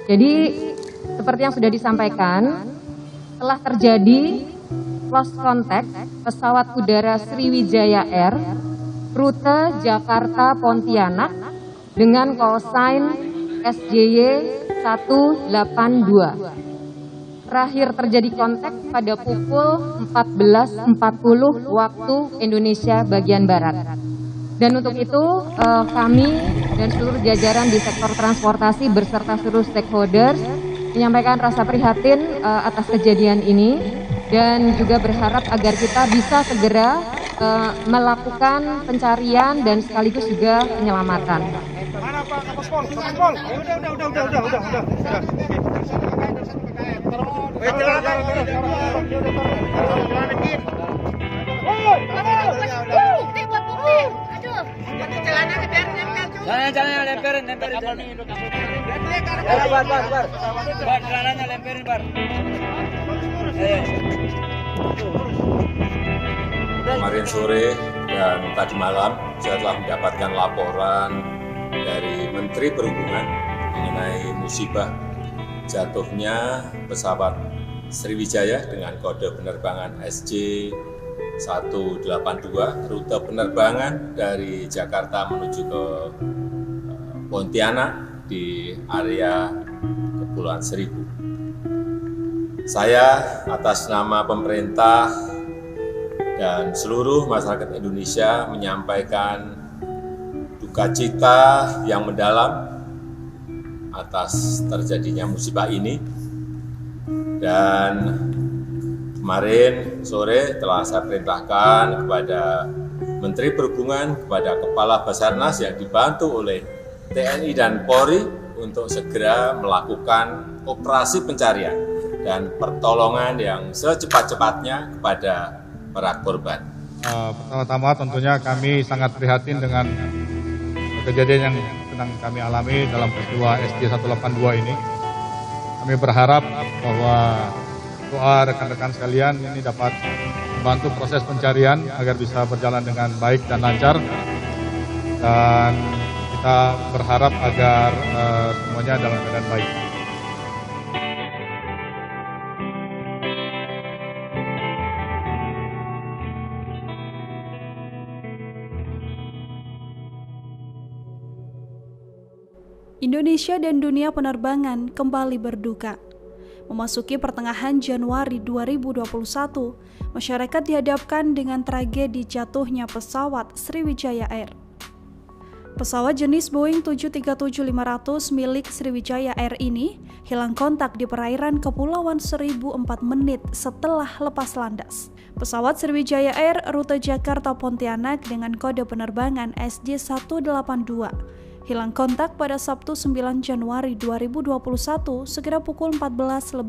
Jadi seperti yang sudah disampaikan, telah terjadi lost contact pesawat udara Sriwijaya Air rute Jakarta Pontianak dengan call sign SJY 182. Terakhir terjadi kontak pada pukul 14.40 waktu Indonesia bagian Barat. Dan untuk itu kami dan seluruh jajaran di sektor transportasi beserta seluruh stakeholders menyampaikan rasa prihatin atas kejadian ini dan juga berharap agar kita bisa segera melakukan pencarian dan sekaligus juga penyelamatan. Mana Pak Kapolpol? Kapolpol. Udah. Jangan lemperin. Bar, celananya lemperin, Bar. Kemarin sore dan tadi malam saya telah mendapatkan laporan dari Menteri Perhubungan mengenai musibah jatuhnya pesawat Sriwijaya dengan kode penerbangan SJ 182 rute penerbangan dari Jakarta menuju ke Pontianak di area Kepulauan Seribu. Saya atas nama pemerintah dan seluruh masyarakat Indonesia menyampaikan duka cita yang mendalam atas terjadinya musibah ini. Dan kemarin sore telah saya perintahkan kepada Menteri Perhubungan, kepada Kepala Basarnas yang dibantu oleh TNI dan Polri untuk segera melakukan operasi pencarian dan pertolongan yang secepat-cepatnya kepada para korban. Pertama-tama tentunya kami sangat prihatin dengan kejadian yang sedang kami alami dalam peristiwa SJ 182 ini. Kami berharap bahwa doa rekan-rekan sekalian ini dapat membantu proses pencarian agar bisa berjalan dengan baik dan lancar. Dan kita berharap agar semuanya dalam keadaan baik. Indonesia dan dunia penerbangan kembali berduka. Memasuki pertengahan Januari 2021, masyarakat dihadapkan dengan tragedi jatuhnya pesawat Sriwijaya Air. Pesawat jenis Boeing 737-500 milik Sriwijaya Air ini hilang kontak di perairan Kepulauan Seribu 4 menit setelah lepas landas. Pesawat Sriwijaya Air rute Jakarta Pontianak dengan kode penerbangan SJ 182 hilang kontak pada Sabtu 9 Januari 2021 sekira pukul 14.40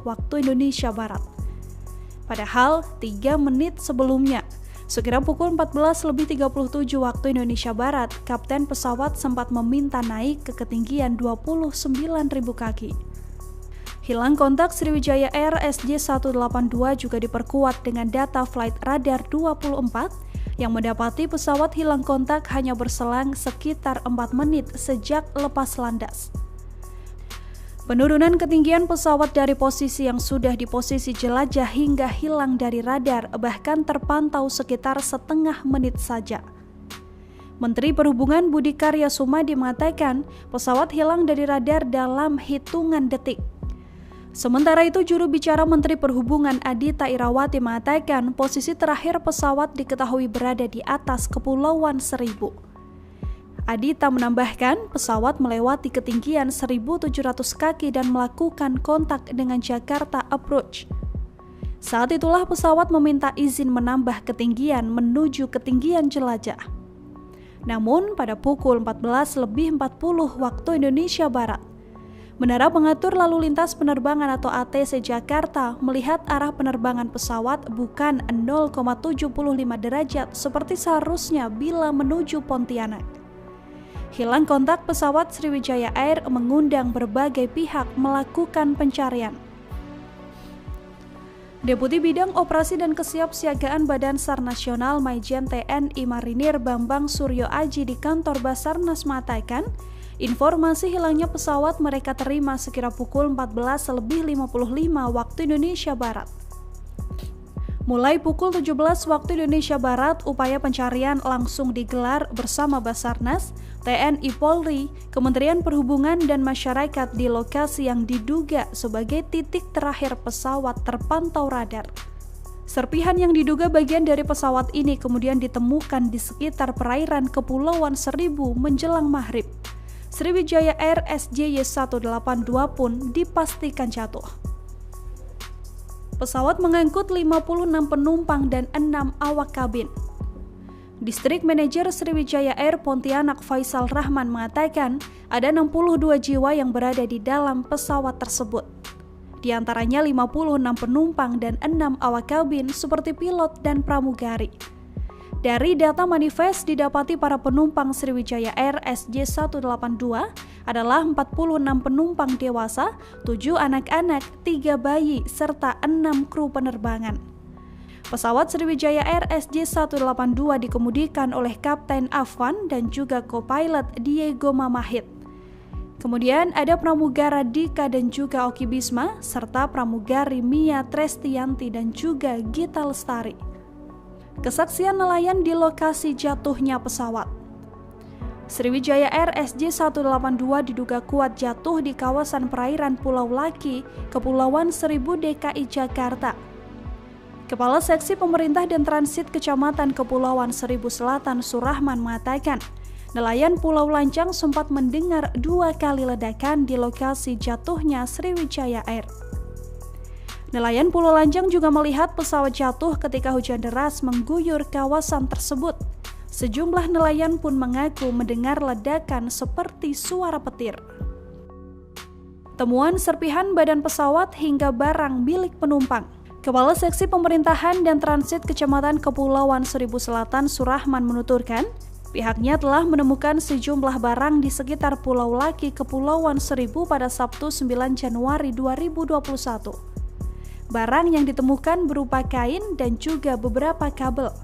waktu Indonesia Barat. Padahal 3 menit sebelumnya, sekira pukul 14.37 waktu Indonesia Barat, kapten pesawat sempat meminta naik ke ketinggian 29.000 kaki. Hilang kontak Sriwijaya Air SJ 182 juga diperkuat dengan data flight radar 24 yang mendapati pesawat hilang kontak hanya berselang sekitar 4 menit sejak lepas landas. Penurunan ketinggian pesawat dari posisi yang sudah di posisi jelajah hingga hilang dari radar bahkan terpantau sekitar setengah menit saja. Menteri Perhubungan Budi Karya Sumadi mengatakan pesawat hilang dari radar dalam hitungan detik. Sementara itu, juru bicara Menteri Perhubungan Adhita Irawati mengatakan posisi terakhir pesawat diketahui berada di atas Kepulauan Seribu. Adhita menambahkan pesawat melewati ketinggian 1.700 kaki dan melakukan kontak dengan Jakarta Approach. Saat itulah pesawat meminta izin menambah ketinggian menuju ketinggian jelajah. Namun pada pukul 14.40 waktu Indonesia Barat, Menara Pengatur Lalu Lintas Penerbangan atau ATC Jakarta melihat arah penerbangan pesawat bukan 0,75 derajat seperti seharusnya bila menuju Pontianak. Hilang kontak pesawat Sriwijaya Air mengundang berbagai pihak melakukan pencarian. Deputi Bidang Operasi dan Kesiapsiagaan Badan SAR Nasional Maijen TNI Marinir Bambang Suryo Aji di kantor Basarnas mengatakan, Informasi hilangnya pesawat mereka terima sekira pukul 14.55 waktu Indonesia Barat. Mulai pukul 17 waktu Indonesia Barat, upaya pencarian langsung digelar bersama Basarnas, TNI Polri, Kementerian Perhubungan dan masyarakat di lokasi yang diduga sebagai titik terakhir pesawat terpantau radar. Serpihan yang diduga bagian dari pesawat ini kemudian ditemukan di sekitar perairan Kepulauan Seribu menjelang maghrib. Sriwijaya Air SJY 182 pun dipastikan jatuh. Pesawat mengangkut 56 penumpang dan 6 awak kabin. Distrik Manajer Sriwijaya Air Pontianak Faisal Rahman mengatakan ada 62 jiwa yang berada di dalam pesawat tersebut. Di antaranya 56 penumpang dan 6 awak kabin seperti pilot dan pramugari. Dari data manifest didapati para penumpang Sriwijaya Air SJ182 adalah 46 penumpang dewasa, 7 anak-anak, 3 bayi, serta 6 kru penerbangan. Pesawat Sriwijaya Air SJ182 dikemudikan oleh Kapten Afwan dan juga co-pilot Diego Mamahit. Kemudian ada pramugara Dika dan juga Oki Bisma, serta pramugari Mia Trestianti dan juga Gita Lestari. Kesaksian nelayan di lokasi jatuhnya pesawat. Sriwijaya Air SJ182 diduga kuat jatuh di kawasan perairan Pulau Laki, Kepulauan Seribu DKI Jakarta. Kepala Seksi Pemerintah dan Transit Kecamatan Kepulauan Seribu Selatan Surahman mengatakan, nelayan Pulau Lancang sempat mendengar 2 kali ledakan di lokasi jatuhnya Sriwijaya Air. Nelayan Pulau Lancang juga melihat pesawat jatuh ketika hujan deras mengguyur kawasan tersebut. Sejumlah nelayan pun mengaku mendengar ledakan seperti suara petir. Temuan serpihan badan pesawat hingga barang milik penumpang. Kepala Seksi Pemerintahan dan Transit Kecamatan Kepulauan Seribu Selatan Surahman menuturkan, pihaknya telah menemukan sejumlah barang di sekitar Pulau Laki Kepulauan Seribu pada Sabtu 9 Januari 2021. Barang yang ditemukan berupa kain dan juga beberapa kabel.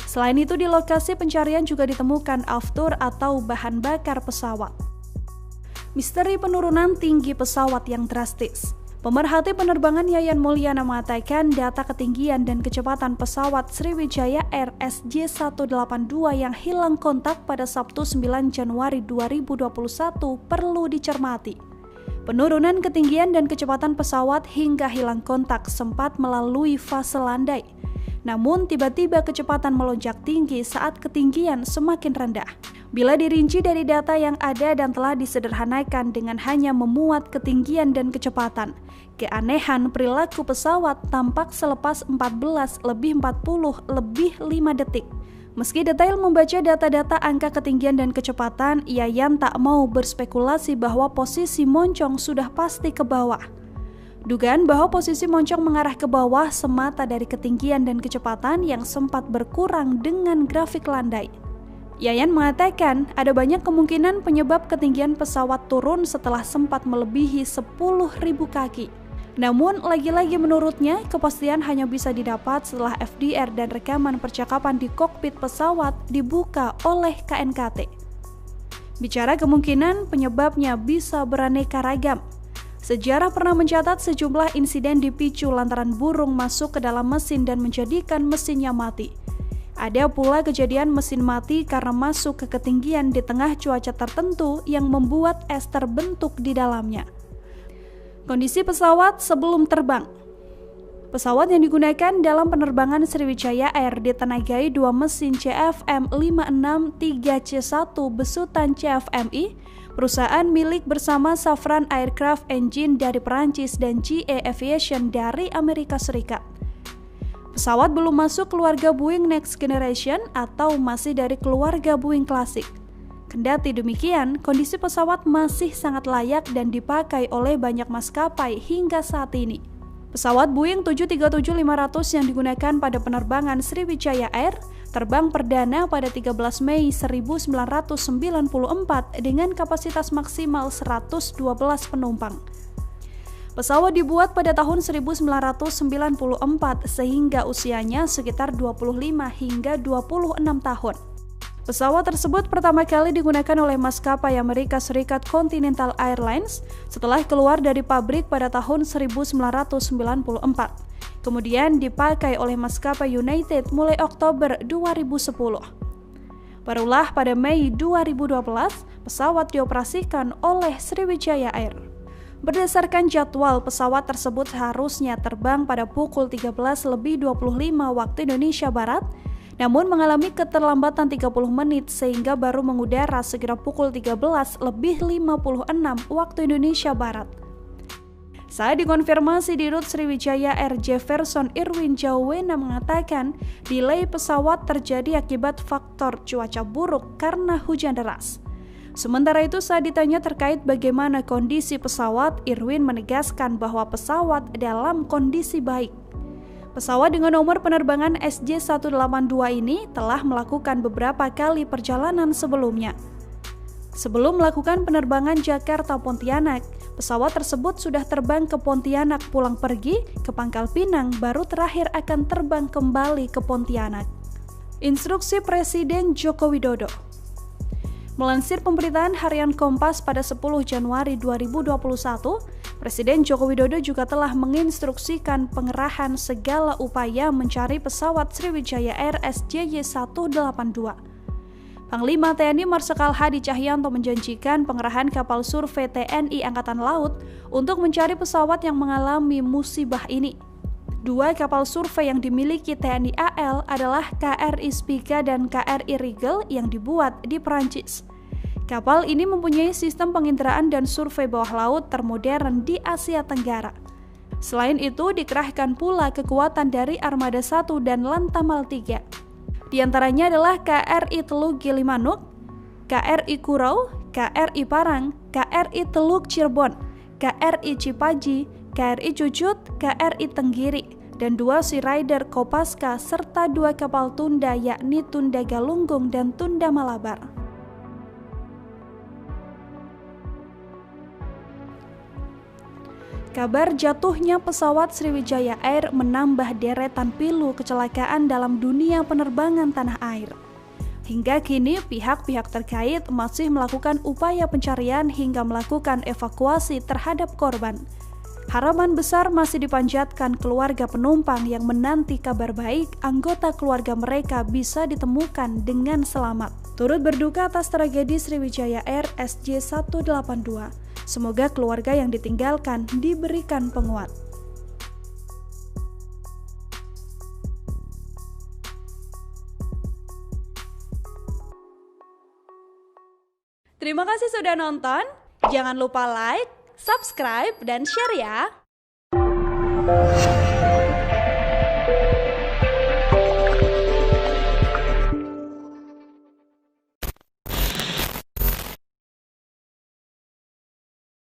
Selain itu di lokasi pencarian juga ditemukan aftur atau bahan bakar pesawat. Misteri penurunan tinggi pesawat yang drastis. Pemerhati penerbangan Yayan Mulyana mengatakan data ketinggian dan kecepatan pesawat Sriwijaya Air SJ182 yang hilang kontak pada Sabtu 9 Januari 2021 perlu dicermati. Penurunan ketinggian dan kecepatan pesawat hingga hilang kontak sempat melalui fase landai. Namun tiba-tiba kecepatan melonjak tinggi saat ketinggian semakin rendah. Bila dirinci dari data yang ada dan telah disederhanakan dengan hanya memuat ketinggian dan kecepatan, keanehan perilaku pesawat tampak selepas 14:40:5 detik. Meski detail membaca data-data angka ketinggian dan kecepatan, Yayan tak mau berspekulasi bahwa posisi moncong sudah pasti ke bawah. Dugaan bahwa posisi moncong mengarah ke bawah semata dari ketinggian dan kecepatan yang sempat berkurang dengan grafik landai. Yayan mengatakan ada banyak kemungkinan penyebab ketinggian pesawat turun setelah sempat melebihi 10.000 kaki. Namun, lagi-lagi menurutnya, kepastian hanya bisa didapat setelah FDR dan rekaman percakapan di kokpit pesawat dibuka oleh KNKT. Bicara kemungkinan, penyebabnya bisa beraneka ragam. Sejarah pernah mencatat sejumlah insiden dipicu lantaran burung masuk ke dalam mesin dan menjadikan mesinnya mati. Ada pula kejadian mesin mati karena masuk ke ketinggian di tengah cuaca tertentu yang membuat es terbentuk di dalamnya. Kondisi pesawat sebelum terbang. Pesawat yang digunakan dalam penerbangan Sriwijaya Air ditenagai 2 mesin CFM56-3C1 besutan CFMI, perusahaan milik bersama Safran Aircraft Engine dari Perancis dan GE Aviation dari Amerika Serikat. Pesawat belum masuk keluarga Boeing Next Generation atau masih dari keluarga Boeing klasik. Kendati demikian, kondisi pesawat masih sangat layak dan dipakai oleh banyak maskapai hingga saat ini. Pesawat Boeing 737-500 yang digunakan pada penerbangan Sriwijaya Air terbang perdana pada 13 Mei 1994 dengan kapasitas maksimal 112 penumpang. Pesawat dibuat pada tahun 1994 sehingga usianya sekitar 25 hingga 26 tahun. Pesawat tersebut pertama kali digunakan oleh maskapai Amerika Serikat Continental Airlines setelah keluar dari pabrik pada tahun 1994. Kemudian dipakai oleh maskapai United mulai Oktober 2010. Barulah pada Mei 2012, pesawat dioperasikan oleh Sriwijaya Air. Berdasarkan jadwal, pesawat tersebut seharusnya terbang pada pukul 13.25 waktu Indonesia Barat, namun mengalami keterlambatan 30 menit sehingga baru mengudara sekitar pukul 13.56 waktu Indonesia Barat. Saat dikonfirmasi di rute Sriwijaya Air, Jefferson Irwin Jawena mengatakan delay pesawat terjadi akibat faktor cuaca buruk karena hujan deras. Sementara itu saat ditanya terkait bagaimana kondisi pesawat, Irwin menegaskan bahwa pesawat dalam kondisi baik. Pesawat dengan nomor penerbangan SJ182 ini telah melakukan beberapa kali perjalanan sebelumnya. Sebelum melakukan penerbangan Jakarta-Pontianak, pesawat tersebut sudah terbang ke Pontianak pulang pergi ke Pangkal Pinang, baru terakhir akan terbang kembali ke Pontianak. Instruksi Presiden Joko Widodo. Melansir pemberitaan harian Kompas pada 10 Januari 2021, Presiden Joko Widodo juga telah menginstruksikan pengerahan segala upaya mencari pesawat Sriwijaya Air SJY182. Panglima TNI Marsikal Hadi Cahyanto menjanjikan pengerahan kapal survei TNI Angkatan Laut untuk mencari pesawat yang mengalami musibah ini. Dua kapal survei yang dimiliki TNI AL adalah KRI Spica dan KRI Rigel yang dibuat di Perancis. Kapal ini mempunyai sistem penginderaan dan survei bawah laut termodern di Asia Tenggara. Selain itu, dikerahkan pula kekuatan dari Armada 1 dan Lantamal 3. Di antaranya adalah KRI Teluk Gilimanuk, KRI Kurau, KRI Parang, KRI Teluk Cirebon, KRI Cipaji, KRI Cucut, KRI Tenggiri, dan 2 Sea Rider Kopaska serta 2 kapal tunda yakni Tunda Galunggung dan Tunda Malabar. Kabar jatuhnya pesawat Sriwijaya Air menambah deretan pilu kecelakaan dalam dunia penerbangan tanah air. Hingga kini pihak-pihak terkait masih melakukan upaya pencarian hingga melakukan evakuasi terhadap korban. Harapan besar masih dipanjatkan keluarga penumpang yang menanti kabar baik anggota keluarga mereka bisa ditemukan dengan selamat. Turut berduka atas tragedi Sriwijaya Air SJ182. Semoga keluarga yang ditinggalkan diberikan penguat. Terima kasih sudah nonton. Jangan lupa like, subscribe, dan share ya.